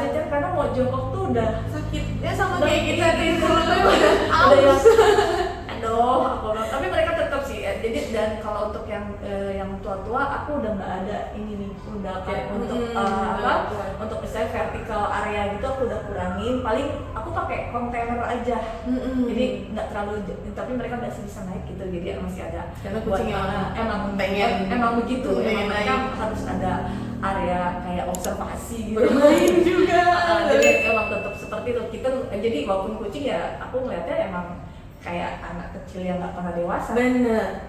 Ceceran. karena mau jongkok tuh udah sakit. Ya sama udah kayak kita di gitu. dulu. Udah yang aduh, tapi mereka tetap sih. Jadi dan kalau untuk yang tua-tua aku udah nggak ada ini nih, udah kayak untuk untuk misalnya vertical area gitu aku udah kurangin. Paling aku pakai kontainer aja. Jadi nggak terlalu, tapi mereka masih bisa naik gitu. Jadi masih ada. Karena kucing emang begitu. pengen Emang mereka naik. harus ada area kayak observasi gitu. Bermain juga. Jadi emang tetap seperti itu. Kita jadi walaupun kucing ya aku ngeliatnya emang kayak anak kecil yang nggak pernah dewasa. Bener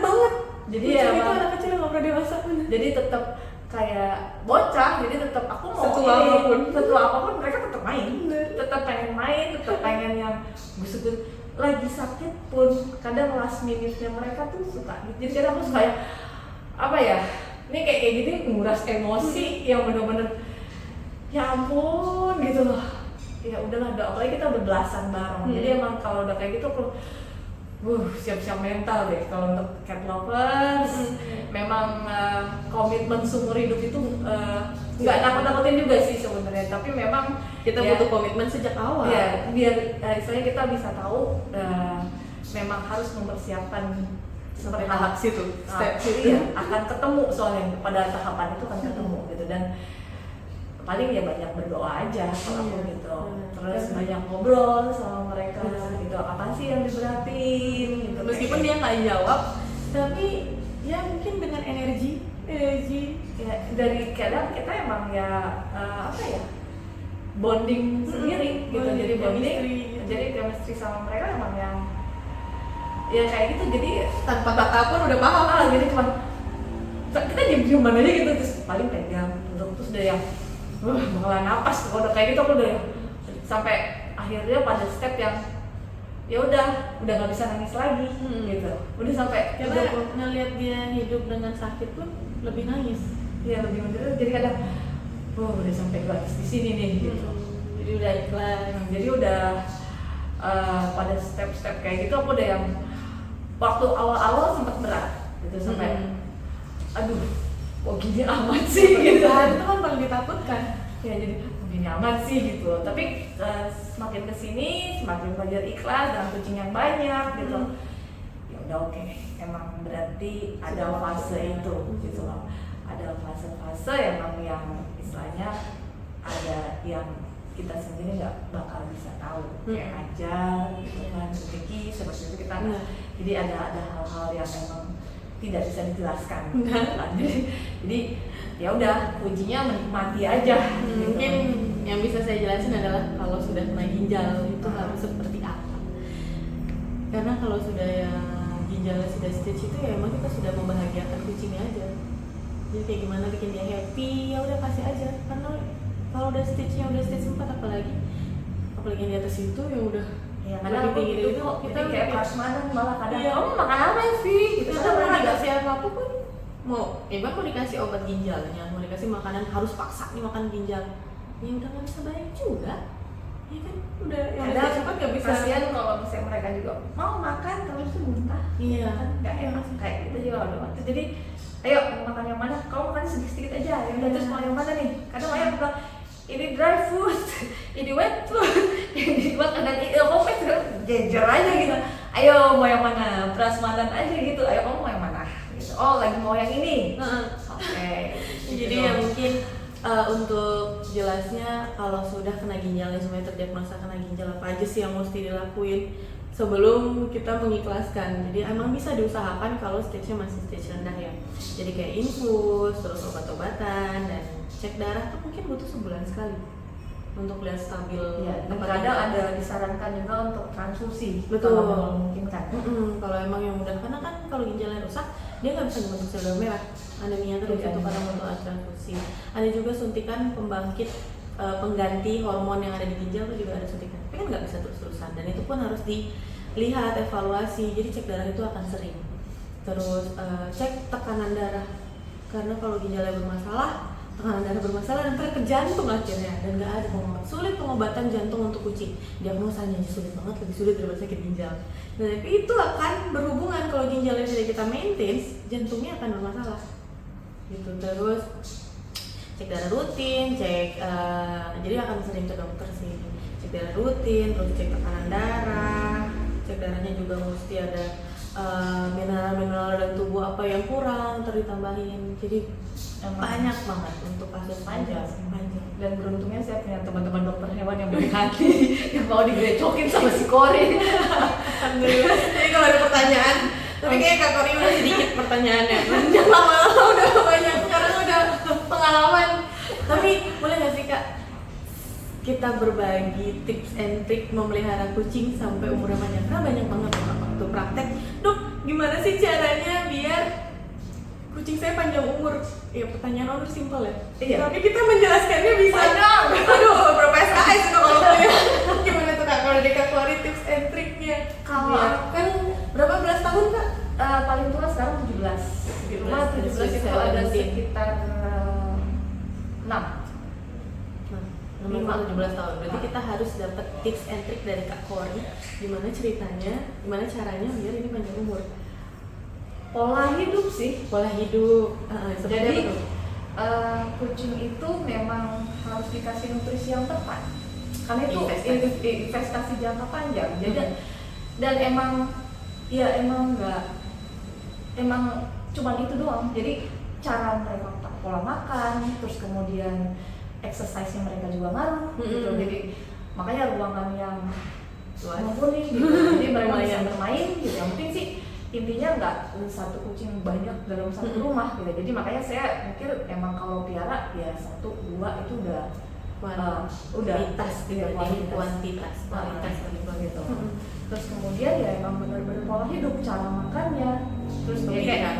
banget. Jadi Kucing ya itu emang, anak kecil yang nggak pernah dewasa. Bener. jadi tetap kayak bocah. Jadi tetap aku mau Setua apapun. mereka tetap main. Tetap pengen main, tetap pengen yang gusuk-gusuk. Lagi sakit pun kadang last minute-nya mereka tuh suka. Jadi kadang aku suka yang apa ya? Ini kayak gini nguras emosi yang bener-bener ya ampun gitu loh. Ya udahlah, apalagi kita udah belasan bareng. Jadi emang kalau udah kayak gitu aku siap-siap mental deh kalau untuk cat lovers. Memang komitmen seumur hidup itu nggak nakut-nakutin juga sih sebenarnya, tapi memang Kita butuh komitmen sejak awal. ya biar istilahnya kita bisa tahu memang harus mempersiapkan Sampai tahap situ, step situ. iya, akan ketemu soalnya pada tahapan itu akan ketemu gitu. Dan paling ya banyak berdoa aja kalau aku gitu. Terus banyak ngobrol sama mereka gitu, apa sih yang diberatin gitu. Meskipun dia nggak jawab, tapi ya mungkin dengan energi ya, dari kadang kita emang ya apa ya, bonding sendiri gitu. Jadi bonding, jadi chemistry sama mereka emang yang ya kayak gitu. Jadi tanpa kata pun udah paham. jadi cuma kita diem aja gitu, terus paling pegang terus udah yang bakalan napas. Kalau udah kayak gitu aku udah sampai akhirnya pada step yang ya udah nggak bisa nangis lagi gitu. Udah sampai Karena ngeliat dia hidup dengan sakit pun lebih nangis. ya lebih menderita. Jadi kadang udah sampai gratis di sini nih gitu. Jadi udah ikhlas. Jadi udah pada step-step kayak gitu aku udah yang waktu awal-awal sempat berat gitu, sampai aduh kok gini amat sih gitu. Itu kan paling ditakutkan. Ya jadi gini amat sih gitu. Tapi semakin kesini semakin belajar ikhlas dengan kucing yang banyak gitu. Ya udah oke. Emang berarti ada fase itu gitu loh. Ada fase-fase emang yang istilahnya ada yang kita sendiri nggak bakal bisa tahu, kayak aja gitu kan, rezeki seperti itu kita. Jadi ada hal-hal yang memang tidak bisa dijelaskan. Jadi ya udah, kuncinya menikmati aja. Mungkin yang bisa saya jelasin adalah kalau sudah kena ginjal itu harus seperti apa. Karena kalau sudah yang ginjalnya sudah stage itu ya emang kita sudah membahagiakan kucingnya aja. Jadi kayak gimana bikin dia happy, ya udah kasih aja. Karena kalau udah stage-nya udah stage 4 apalagi yang di atas itu ya udah ya kadang aku gitu kok, kita kayak prasmanan malah kadang kamu makan apa sih gitu. Kita mau dikasih apa pun mau mau dikasih obat ginjalnya, mau dikasih makanan harus paksa nih makan ginjal, ya udah nggak bisa baik juga ya kan. Udah yang kadang cepat nggak bisa. kasihan kalau misalnya mereka juga mau makan terus tuh muntah. Iya kan nggak enak kayak gitu juga ada waktu. Jadi ayo mau makan yang mana, kamu makan sedikit aja ya udah. Terus mau yang mana nih, kadang ayah bilang ini dry food, ini wet food, ini makan dan ini homemade, jejer aja gitu. Ayo mau yang mana, prasmanan aja gitu. Ayo kamu mau yang mana gitu. Oh lagi mau yang ini. Oke. Jadi ya mungkin untuk jelasnya kalau sudah kena ginjalnya, semuanya terdiagnosa kena ginjal, apa aja sih yang mesti dilakuin sebelum kita mengikhlaskan. Jadi emang bisa diusahakan kalau stage-nya masih stage rendah ya. Jadi kayak infus, terus obat-obatan, dan cek darah tuh mungkin butuh sebulan sekali untuk lihat stabil. Ya, dan kadang ada disarankan juga untuk transfusi. Betul. Kalau memungkinkan. Kalau emang yang udah, karena kan kalau ginjalnya rusak dia nggak bisa membentuk sel darah merah, anemia terus itu karena butuh transfusi. Ada juga suntikan pembangkit pengganti hormon yang ada di ginjal itu juga ada suntikan, tapi kan nggak bisa terus-terusan dan itu pun harus dilihat evaluasi. Jadi cek darah itu akan sering. Terus cek tekanan darah, karena kalau ginjalnya bermasalah tekanan darah bermasalah dan ke jantung akhirnya, dan nggak ada pengobatan. Sulit pengobatan jantung untuk kucing, diagnosanya aja sulit banget, lebih sulit daripada sakit ginjal. Nah, tapi itu akan berhubungan kalau ginjalnya tidak kita maintain, jantungnya akan bermasalah gitu. Terus cek darah rutin, jadi akan sering ke dokter sih, cek darah rutin, terus cek tekanan darah, cek darahnya juga mesti ada mineral-mineral dan tubuh apa yang kurang ditambahin. Jadi banyak banget untuk kasus panjang. Dan beruntungnya saya punya teman-teman dokter hewan yang baik hati yang mau digrecokin sama si Kori. Alhamdulillah. Jadi kalau ada pertanyaan, tapi kayak Kak Kori udah sedikit pertanyaannya. Jangan lama-lama udah banyak, sekarang udah pengalaman. Tapi boleh nggak sih Kak, kita berbagi tips and trik memelihara kucing sampai umurnya panjang? Karena banyak banget waktu praktek, dok gimana sih caranya biar kucing saya panjang umur? Ya pertanyaan orang simpel ya. Iya. Tapi kita menjelaskannya bisa. Panjang. Aduh, berapa SKS itu kalau punya. Gimana tuh Kak kalau dari Kak Kori tips and triknya? Kalau Ya, kan berapa belas tahun Kak? paling tua sekarang 17. Di rumah 17 itu ada sekitar 6. Nah, 17 tahun. Berarti kita harus dapat tips and trik dari Kak Kori. Gimana ceritanya, gimana caranya biar ini panjang umur? Pola hidup sih. Pola hidup. Jadi kucing itu memang harus dikasih nutrisi yang tepat. Karena itu investasi jangka panjang. Jadi dan emang cuma itu doang. Jadi cara mereka pola makan, terus kemudian exercise-nya mereka juga ngaruh gitu. Jadi makanya ruangan yang mumpuni gitu. Jadi mereka bisa bermain gitu. Yang penting sih intinya nggak satu kucing banyak dalam satu rumah gitu. Jadi makanya saya mikir emang kalau piara ya 1, 2 itu udah kualitas gitu. Terus kemudian ya emang benar-benar pola hidup, cara makannya, terus kayak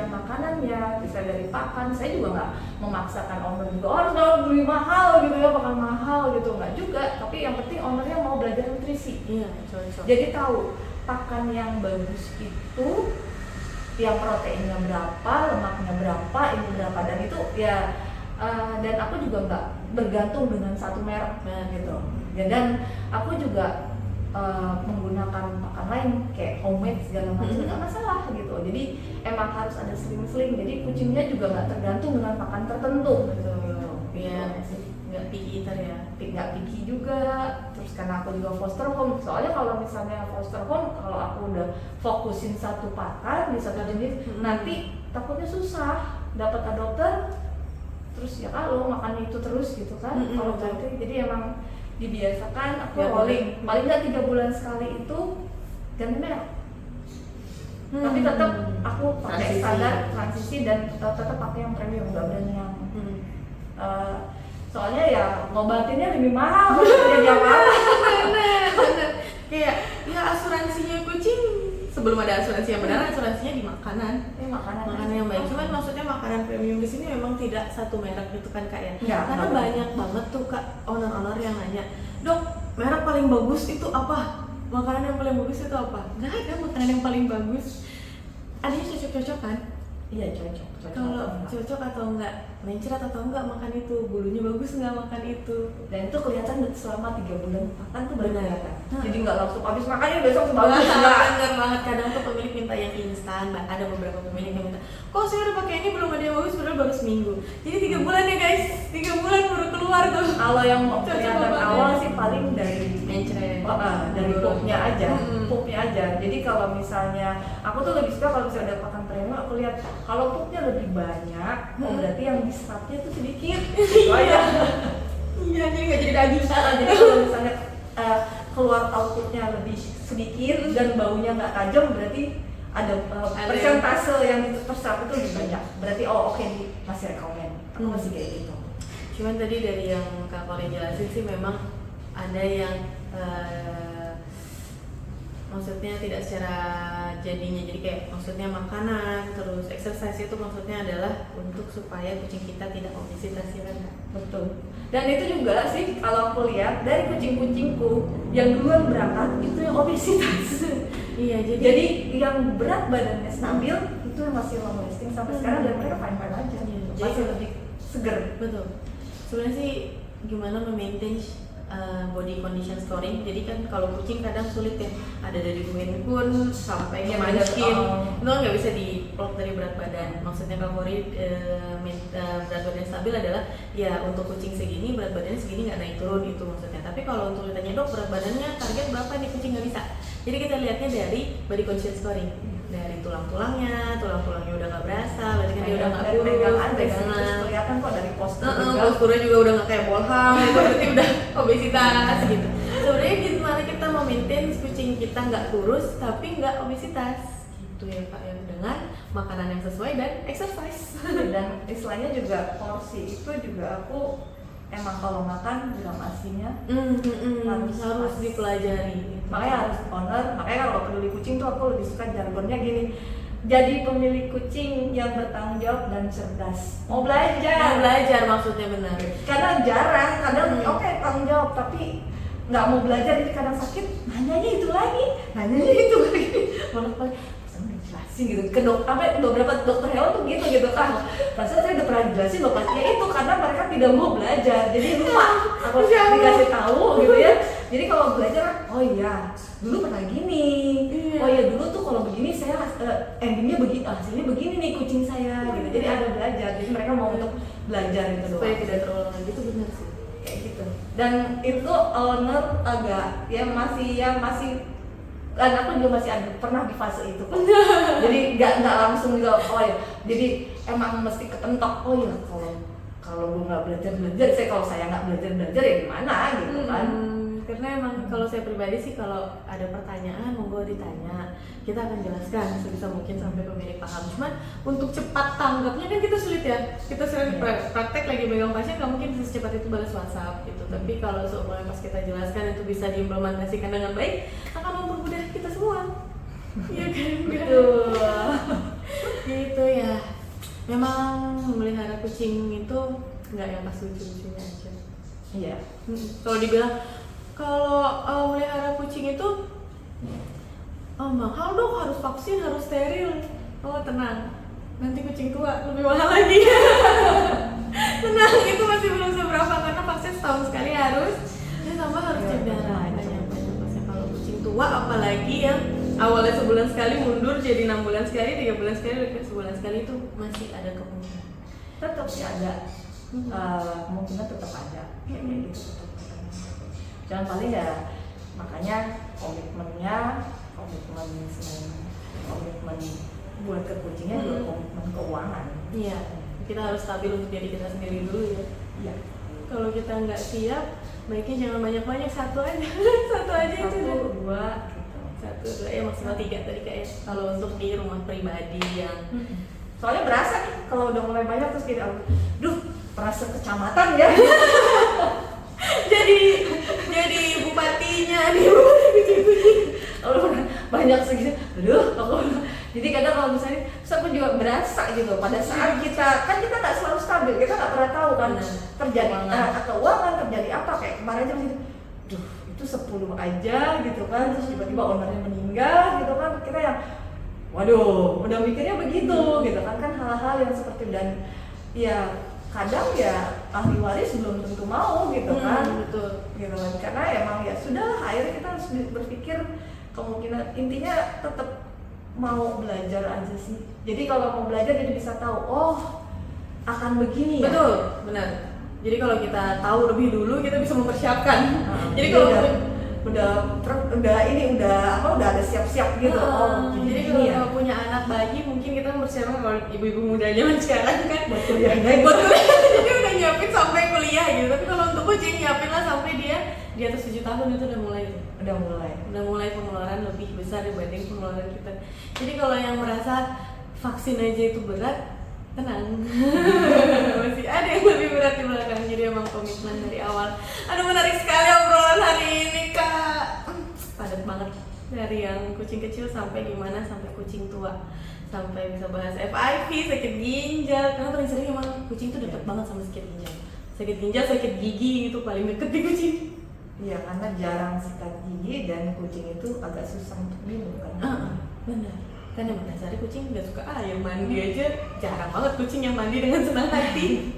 makanannya, bisa dari pakan. Saya juga nggak memaksakan owner juga harus beli mahal gitu ya, pakan mahal gitu, nggak juga. Tapi yang penting ownernya mau belajar nutrisi. Iya, cocok. Jadi tahu pakan yang bagus itu yang proteinnya berapa, lemaknya berapa, ini berapa, dan itu ya dan aku juga nggak bergantung dengan satu merek gitu ya, dan aku juga menggunakan pakan lain kayak homemade segala macam nggak masalah gitu. Jadi emang harus ada seling-seling, jadi kucingnya juga nggak tergantung dengan pakan tertentu gitu. Iya, nggak picky eater ya, nggak picky juga. Terus karena aku juga foster home, soalnya kalau misalnya foster home, kalau aku udah fokusin satu pakan di satu jenis, nanti takutnya susah dapat adopter. Terus ya kalau makannya itu terus gitu kan, kalau ganti. Jadi emang dibiasakan aku rolling, paling nggak 3 bulan sekali itu ganti merek. Tapi tetap aku pakai standar transisi dan tetap pakai yang premium, nggak berani yang soalnya ya ngobatinnya lebih mahal jadi apa-apa. Bener. Kayak ya asuransinya kucing, sebelum ada asuransi yang benar, asuransinya di makanan. Makanan yang baik. Cuman maksudnya makanan premium di sini memang tidak satu merek gitu kan Kak ya. Karena banyak banget tuh Kak owner-owner yang nanya, "Dok, merek paling bagus itu apa? Makanan yang paling bagus itu apa?" Nggak ada makanan yang paling bagus. Adanya cocok-cocokan. Iya, cocok. Kalau cocok atau enggak, mencret atau enggak makan itu, bulunya bagus enggak makan itu. Dan itu kelihatan selama 3 bulan makan tuh baru kelihatan. Jadi nggak langsung habis makannya besok sebagus. Bener banget, kadang tuh pemilik minta yang instan. Ada beberapa pemilik yang minta, kok saya udah pakai ini belum ada yang bagus, padahal baru seminggu. Jadi 3 bulan ya guys, 3 bulan baru keluar tuh. Kalau yang kelihatan awal sih paling dari mencret, dari pupnya aja. Pupnya aja. Jadi kalau misalnya aku tuh lebih suka kalau misalnya ada pakan premium, aku lihat kalau pupnya lebih banyak, berarti yang diserapnya tuh sedikit. Itu aja. Iya, jadi nggak jadi daging. Jadi kalau misalnya keluar outputnya lebih sedikit dan baunya nggak tajam, berarti ada persentase yang terserap itu lebih banyak. Berarti oke, masih rekomen. Aku masih kayak gitu. Cuman tadi dari yang Kak Kori jelasin sih memang ada yang maksudnya tidak secara jadinya, jadi kayak maksudnya makanan terus exercise itu maksudnya adalah untuk supaya kucing kita tidak obesitas ya kan? Betul. Dan itu juga sih kalau aku lihat dari kucing-kucingku yang duluan berangkat itu yang obesitas. Iya, jadi yang berat badannya stabil itu yang masih long lasting sampai sekarang dan mereka fine aja. Jadi masih lebih seger. Betul. Sebenarnya sih gimana memaintain body condition scoring. Jadi kan kalau kucing kadang sulit ya. Ada dari Maine Coon sampai ke Munchkin. Itu kan nggak bisa diplot dari berat badan. Maksudnya kalau berat badan stabil adalah ya untuk kucing segini berat badannya segini nggak naik turun itu maksudnya. Tapi kalau untuk ditanya dok berat badannya target berapa nih kucing nggak bisa. Jadi kita lihatnya dari body condition scoring. Dari tulang-tulangnya udah nggak berasa, berarti kan dia udah nggak kurus, pegangan, kelihatan kok dari postur posturnya juga udah nggak kayak bolham, itu berarti udah obesitas gitu. Sebenarnya gimana kita memaintain kucing kita nggak kurus tapi nggak obesitas, gitu ya Pak, yang dengan makanan yang sesuai dan exercise. Dan istilahnya juga porsi itu juga aku emang kalau makan bilang asinya harus dipelajari gitu. Makanya harus owner, makanya kalau peduli kucing tuh aku lebih suka jargonnya gini, jadi pemilik kucing yang bertanggung jawab dan cerdas, mau belajar maksudnya benar, karena jarang kadang oke, tanggung jawab tapi nggak mau belajar, jadi kadang sakit nanyanya itu lagi bolak-balik jelasin gitu ke beberapa dokter hewan tuh gitu kan, perasaan saya udah pernah jelasin loh pastinya itu, karena mereka tidak mau belajar jadi lupa aku dikasih tahu gitu ya. Jadi kalau belajar, oh iya dulu pernah gini, oh iya dulu tuh kalau begini saya endingnya begini, hasilnya begini nih kucing saya gitu. Jadi ada belajar, jadi mereka mau untuk belajar itu doang supaya tidak terulang lagi. Itu benar sih kayak gitu. Dan itu owner agak masih dan aku juga masih ada pernah di fase itu kok. Jadi nggak langsung juga oh ya, jadi emang mesti kepentok, oh ya kalau gue nggak belajar kalau saya nggak belajar ya gimana gitu kan. Karena emang kalau saya pribadi sih kalau ada pertanyaan monggo ditanya, kita akan jelaskan sebisa mungkin sampai pemilik paham. Cuman untuk cepat tanggapnya kan kita sulit ya, kita sering praktek lagi megang pasien nggak mungkin secepat itu balas WhatsApp gitu. Tapi kalau seumurnya pas kita jelaskan itu bisa diimplementasikan dengan baik, akan mempermudah kita semua. Iya kan? Betul. Gitu ya. Memang memelihara kucing itu nggak yang pas lucu-lucunya aja. Iya. Kalau dibilang kalau melihara kucing itu mahal dong, harus vaksin, harus steril. Oh tenang, nanti kucing tua lebih mahal lagi. Tenang, itu masih belum seberapa karena vaksin setahun sekali harus, dan tambah harus cek darah banyak. Kalau kucing tua apalagi yang awalnya sebulan sekali mundur jadi 6 bulan sekali, 3 bulan sekali, sebulan sekali, itu masih ada kemungkinan. Tetap sih ada, kemungkinan tetap ada kayak gitu. Jangan paling ya, makanya komitmen buat ke kucingnya juga komitmen keuangan. Iya, kita harus stabil untuk diri kita sendiri dulu ya. Iya. Kalau kita nggak siap, baiknya jangan banyak-banyak, satu aja itu udah. Satu, dua, ya maksimal 3 tadi kayak kalau untuk di rumah pribadi yang soalnya berasa nih kalau udah mulai banyak terus kita perasa kecamatan ya. jadi bupatinya nih. Kalau banyak segitu, jadi kadang kalau misalnya, terus aku juga berasa gitu pada saat kita nggak selalu stabil, kita nggak pernah tahu kan terjadi keuangan terjadi apa, kayak kemarin aja gitu, itu 10 aja gitu kan, terus tiba-tiba ownernya meninggal gitu kan, kita yang waduh udah mikirnya begitu gitu kan hal-hal yang seperti, dan ya kadang ya ahli waris belum tentu mau gitu kan, betul gitu kan, karena emang ya sudah, akhirnya kita harus berpikir kemungkinan, intinya tetap mau belajar aja sih. Jadi kalau mau belajar jadi bisa tahu, oh akan begini ya. Betul, benar. Jadi kalau kita tahu lebih dulu kita bisa mempersiapkan. Jadi kalau udah ada siap-siap gitu. Jadi kalau punya anak bayi mungkin kita mempersiapkan, kalau ibu-ibu muda zaman sekarang kan buat kuliah. Jadi udah nyiapin sampai kuliah gitu. Tapi kalau untuk kucing nyiapin lah sampai dia di atas 7 tahun itu udah mulai pengeluaran lebih besar dibanding pengeluaran kita. Jadi kalau yang merasa vaksin aja itu berat, tenang. Masih ada yang lebih berat di belakang. Jadi emang komitmen dari awal. Aduh, menarik sekali obrolan hari ini Kak. Padat banget, dari yang kucing kecil sampai gimana sampai kucing tua, sampai bisa bahas FIV, sakit ginjal. Karena paling sering emang kucing tuh deket banget sama sakit ginjal, sakit gigi itu paling deket di kucing. Iya, karena jarang sikat gigi dan kucing itu agak susah untuk minum kan. Benar. Kan emang dasarnya kucing nggak suka air, mandi aja jarang banget kucing yang mandi dengan senang hati.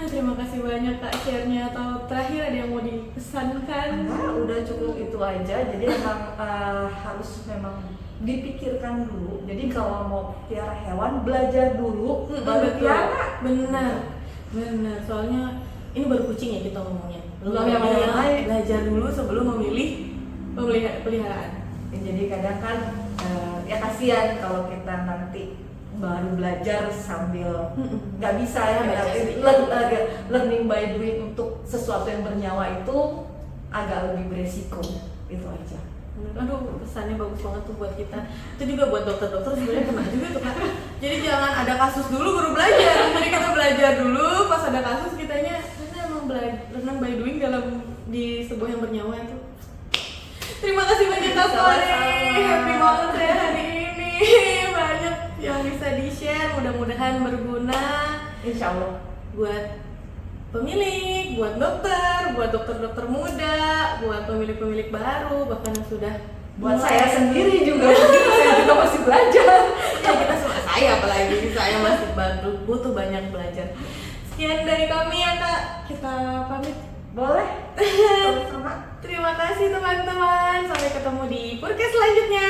Aduh, terima kasih banyak Kak share-nya. Atau terakhir ada yang mau dipesankan? Nah, udah cukup itu aja. Jadi emang harus memang dipikirkan dulu. Jadi kalau mau piara hewan, belajar dulu baru Betul. piara. Benar. Soalnya ini baru kucing ya kita ngomongnya. Belum yang lain. Belajar dulu sebelum memilih peliharaan. Ya, jadi kadang kan ya kasihan kalau kita nanti baru belajar sambil nggak bisa ya, learning by doing untuk sesuatu yang bernyawa itu agak lebih beresiko. Itu aja. Aduh, pesannya bagus banget tuh buat kita. Itu juga buat dokter-dokter sebenarnya kena juga tuh Kak. Jadi jangan ada kasus dulu baru belajar. Jadi kita belajar dulu, pas ada kasus kitanya emang learning by doing di sebuah yang bernyawa itu. Terima kasih banyak Kak Fori. Happy banget saya hari ini. Banyak yang bisa di-share, mudah-mudahan berguna. Insya Allah. Buat pemilik, buat dokter-dokter muda, buat pemilik-pemilik baru, bahkan yang sudah Buat saya sendiri juga, saya juga masih belajar. Ya kita semua, saya apalagi, saya masih butuh banyak belajar. Sekian dari kami ya Kak, kita pamit. Boleh? Sama. Terima kasih teman-teman, sampai ketemu di podcast selanjutnya.